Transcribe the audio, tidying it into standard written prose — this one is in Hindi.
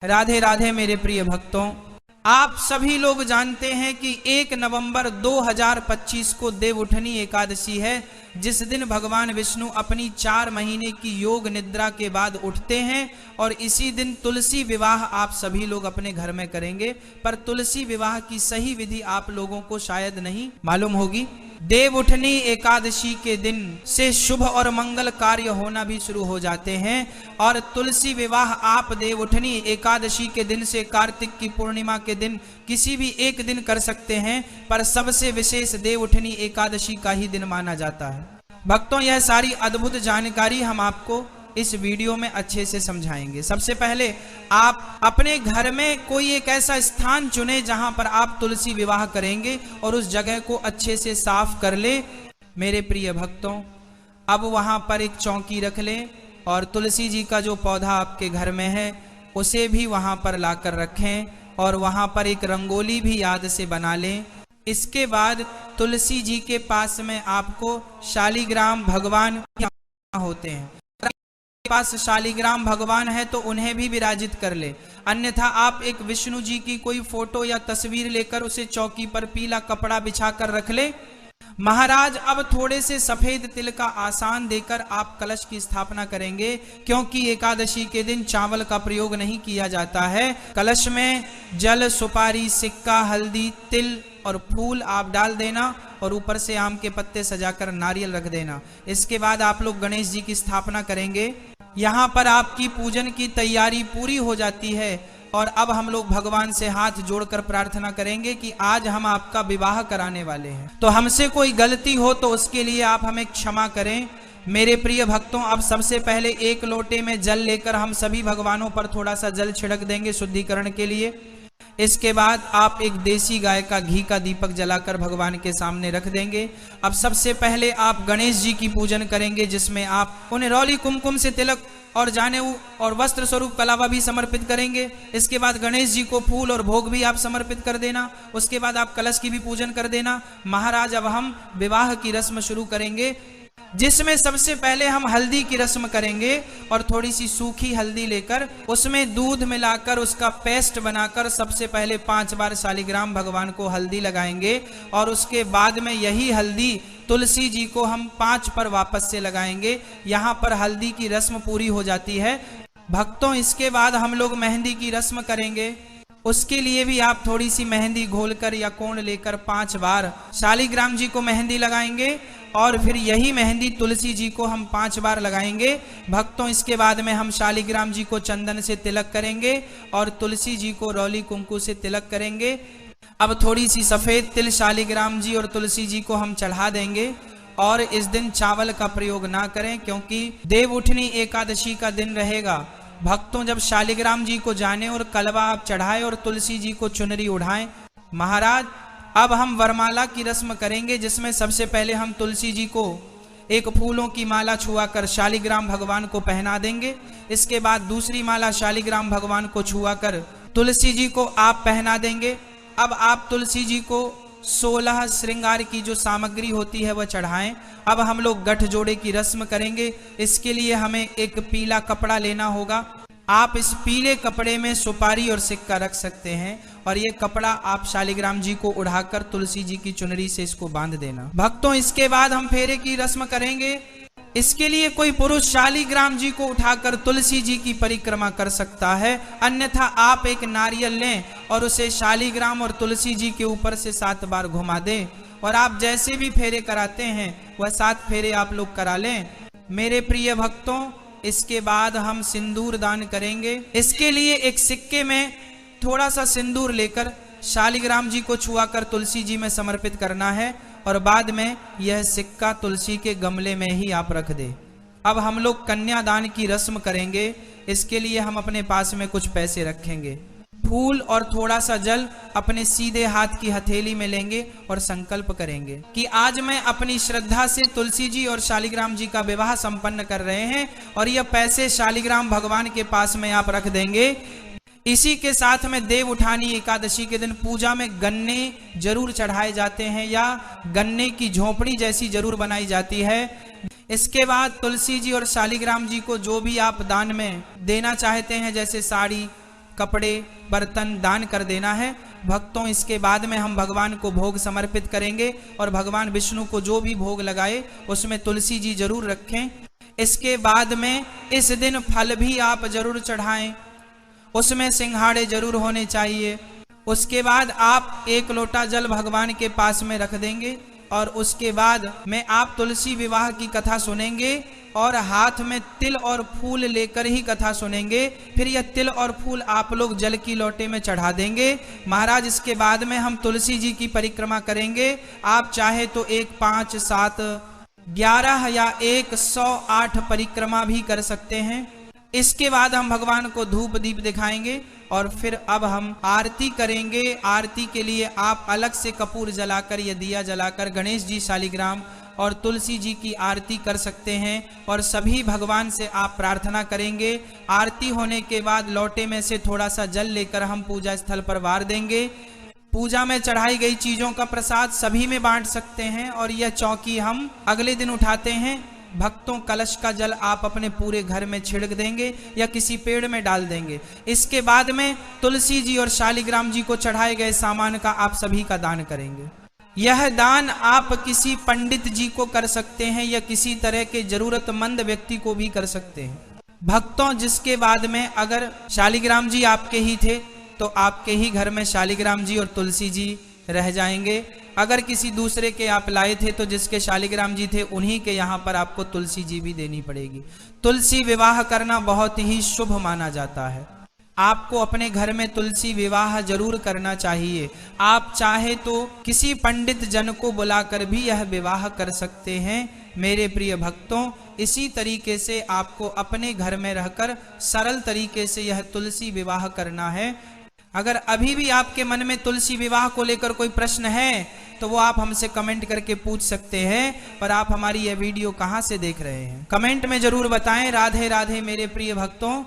राधे राधे मेरे प्रिय भक्तों, आप सभी लोग जानते हैं कि 1 नवंबर 2025 को देवउठनी एकादशी है, जिस दिन भगवान विष्णु अपनी 4 महीने की योग निद्रा के बाद उठते हैं और इसी दिन तुलसी विवाह आप सभी लोग अपने घर में करेंगे। पर तुलसी विवाह की सही विधि आप लोगों को शायद नहीं मालूम होगी। देवउठनी एकादशी के दिन से शुभ और मंगल कार्य होना भी शुरू हो जाते हैं और तुलसी विवाह आप देवउठनी एकादशी के दिन से कार्तिक की पूर्णिमा के दिन किसी भी एक दिन कर सकते हैं, पर सबसे विशेष देवउठनी एकादशी का ही दिन माना जाता है। भक्तों, यह सारी अद्भुत जानकारी हम आपको इस वीडियो में अच्छे से समझाएंगे। सबसे पहले आप अपने घर में कोई एक ऐसा स्थान चुने जहां पर आप तुलसी विवाह करेंगे और उस जगह को अच्छे से साफ कर ले। मेरे प्रिय भक्तों, अब वहां पर एक चौकी रख लें और तुलसी जी का जो पौधा आपके घर में है उसे भी वहां पर लाकर रखें और वहां पर एक रंगोली भी याद से बना लें। इसके बाद तुलसी जी के पास में आपको शालिग्राम भगवान होते हैं, पास शालिग्राम भगवान है तो उन्हें भी विराजित कर ले। अन्यथा आप एक विष्णु जी की कोई फोटो या तस्वीर लेकर उसे चौकी पर पीला कपड़ा बिछाकर रख ले। महाराज, अब थोड़े से सफेद तिल का आसान देकर आप कलश की स्थापना करेंगे, क्योंकि एकादशी के दिन चावल का प्रयोग नहीं किया जाता है। कलश में जल, सुपारी, सिक्का, हल्दी, तिल और फूल आप डाल देना और ऊपर से आम के पत्ते सजाकर नारियल रख देना। इसके बाद आप लोग गणेश जी की स्थापना करेंगे। यहाँ पर आपकी पूजन की तैयारी पूरी हो जाती है और अब हम लोग भगवान से हाथ जोड़कर प्रार्थना करेंगे कि आज हम आपका विवाह कराने वाले हैं, तो हमसे कोई गलती हो तो उसके लिए आप हमें क्षमा करें। मेरे प्रिय भक्तों, अब सबसे पहले एक लोटे में जल लेकर हम सभी भगवानों पर थोड़ा सा जल छिड़क देंगे शुद्धिकरण के लिए। इसके बाद आप एक देसी गाय का घी का दीपक जलाकर भगवान के सामने रख देंगे। अब सबसे पहले आप गणेश जी की पूजन करेंगे, जिसमें आप उन्हें रौली, कुमकुम से तिलक और जानेऊ और वस्त्र स्वरूप कलावा भी समर्पित करेंगे। इसके बाद गणेश जी को फूल और भोग भी आप समर्पित कर देना। उसके बाद आप कलश की भी पूजन कर देना। महाराज, अब हम विवाह की रस्म शुरू करेंगे, जिसमें सबसे पहले हम हल्दी की रस्म करेंगे और थोड़ी सी सूखी हल्दी लेकर उसमें दूध मिलाकर उसका पेस्ट बनाकर सबसे पहले 5 बार शालिग्राम भगवान को हल्दी लगाएंगे और उसके बाद में यही हल्दी तुलसी जी को हम 5 पर वापस से लगाएंगे। यहाँ पर हल्दी की रस्म पूरी हो जाती है। भक्तों, इसके बाद हम लोग मेहंदी की रस्म करेंगे। उसके लिए भी आप थोड़ी सी मेहंदी घोलकर या कोण लेकर 5 बार शालिग्राम जी को मेहंदी लगाएंगे और फिर यही मेहंदी तुलसी जी को हम 5 बार लगाएंगे। भक्तों, इसके बाद में हम शालिग्राम जी को चंदन से तिलक करेंगे और तुलसी जी को रौली कुंकू से तिलक करेंगे। अब थोड़ी सी सफेद तिल शालिग्राम जी और तुलसी जी को हम चढ़ा देंगे और इस दिन चावल का प्रयोग ना करें, क्योंकि देवउठनी एकादशी का दिन रहेगा। भक्तों, जब शालिग्राम जी को जाने और कलवा आप चढ़ाएं और तुलसी जी को चुनरी उठाएं। महाराज, अब हम वरमाला की रस्म करेंगे, जिसमें सबसे पहले हम तुलसी जी को एक फूलों की माला छुआकर शालिग्राम भगवान को पहना देंगे। इसके बाद दूसरी माला शालिग्राम भगवान को छुआकर तुलसी जी को आप पहना देंगे। अब आप तुलसी जी को 16 श्रृंगार की जो सामग्री होती है वह चढ़ाएं। अब हम लोग गठ जोड़े की रस्म करेंगे। इसके लिए हमें एक पीला कपड़ा लेना होगा। आप इस पीले कपड़े में सुपारी और सिक्का रख सकते हैं और ये कपड़ा आप शालिग्राम जी को उड़ाकर तुलसी जी की चुनरी से इसको बांध देना। भक्तों, इसके बाद हम फेरे की रस्म करेंगे। इसके लिए कोई पुरुष शालिग्राम जी को उठाकर तुलसी जी की परिक्रमा कर सकता है, अन्यथा आप एक नारियल लें और उसे शालिग्राम और तुलसी जी के ऊपर से 7 बार घुमा दें और आप जैसे भी फेरे कराते हैं वह 7 फेरे आप लोग करा लें। मेरे प्रिय भक्तों, इसके बाद हम सिंदूर दान करेंगे। इसके लिए एक सिक्के में थोड़ा सा सिंदूर लेकर शालिग्राम जी को छुआकर तुलसी जी में समर्पित करना है और बाद में यह सिक्का तुलसी के गमले में ही आप रख दे। अब हम लोग कन्यादान की रस्म करेंगे। इसके लिए हम अपने पास में कुछ पैसे रखेंगे, फूल और थोड़ा सा जल अपने सीधे हाथ की हथेली में लेंगे और संकल्प करेंगे कि आज मैं अपनी श्रद्धा से तुलसी जी और शालिग्राम जी का विवाह संपन्न कर रहे हैं और यह पैसे शालिग्राम भगवान के पास में आप रख देंगे। इसी के साथ में देवउठानी एकादशी के दिन पूजा में गन्ने जरूर चढ़ाए जाते हैं या गन्ने की झोपड़ी जैसी जरूर बनाई जाती है। इसके बाद तुलसी जी और शालिग्राम जी को जो भी आप दान में देना चाहते हैं, जैसे साड़ी, कपड़े, बर्तन दान कर देना है। भक्तों, इसके बाद में हम भगवान को भोग समर्पित करेंगे और भगवान विष्णु को जो भी भोग लगाए उसमें तुलसी जी जरूर रखें। इसके बाद में इस दिन फल भी आप जरूर चढ़ाएं, उसमें सिंघाड़े जरूर होने चाहिए। उसके बाद आप 1 लोटा जल भगवान के पास में रख देंगे और उसके बाद में आप तुलसी विवाह की कथा सुनेंगे और हाथ में तिल और फूल लेकर ही कथा सुनेंगे। फिर यह तिल और फूल आप लोग जल की लोटे में चढ़ा देंगे। महाराज, इसके बाद में हम तुलसी जी की परिक्रमा करेंगे। आप चाहे तो 1, 5, 7, 11 या 108 परिक्रमा भी कर सकते हैं। इसके बाद हम भगवान को धूप दीप दिखाएंगे और फिर अब हम आरती करेंगे। आरती के लिए आप अलग से कपूर जलाकर या दिया जलाकर गणेश जी, शालिग्राम और तुलसी जी की आरती कर सकते हैं और सभी भगवान से आप प्रार्थना करेंगे। आरती होने के बाद लोटे में से थोड़ा सा जल लेकर हम पूजा स्थल पर वार देंगे। पूजा में चढ़ाई गई चीजों का प्रसाद सभी में बांट सकते हैं और यह चौकी हम अगले दिन उठाते हैं। भक्तों, कलश का जल आप अपने पूरे घर में छिड़क देंगे या किसी पेड़ में डाल देंगे। इसके बाद में तुलसी जी और शालिग्राम जी को चढ़ाए गए सामान का आप सभी का दान करेंगे। यह दान आप किसी पंडित जी को कर सकते हैं या किसी तरह के जरूरतमंद व्यक्ति को भी कर सकते हैं। भक्तों, जिसके बाद में अगर शालिग्राम जी आपके ही थे तो आपके ही घर में शालिग्राम जी और तुलसी जी रह जाएंगे। अगर किसी दूसरे के आप लाए थे तो जिसके शालिग्राम जी थे उन्हीं के यहाँ पर आपको तुलसी जी भी देनी पड़ेगी। तुलसी विवाह करना बहुत ही शुभ माना जाता है। आपको अपने घर में तुलसी विवाह जरूर करना चाहिए। आप चाहे तो किसी पंडित जन को बुलाकर भी यह विवाह कर सकते हैं। मेरे प्रिय भक्तों, इसी तरीके से आपको अपने घर में रहकर सरल तरीके से यह तुलसी विवाह करना है। अगर अभी भी आपके मन में तुलसी विवाह को लेकर कोई प्रश्न है तो वो आप हमसे कमेंट करके पूछ सकते हैं। पर आप हमारी यह वीडियो कहाँ से देख रहे हैं, कमेंट में जरूर बताएं। राधे राधे मेरे प्रिय भक्तों।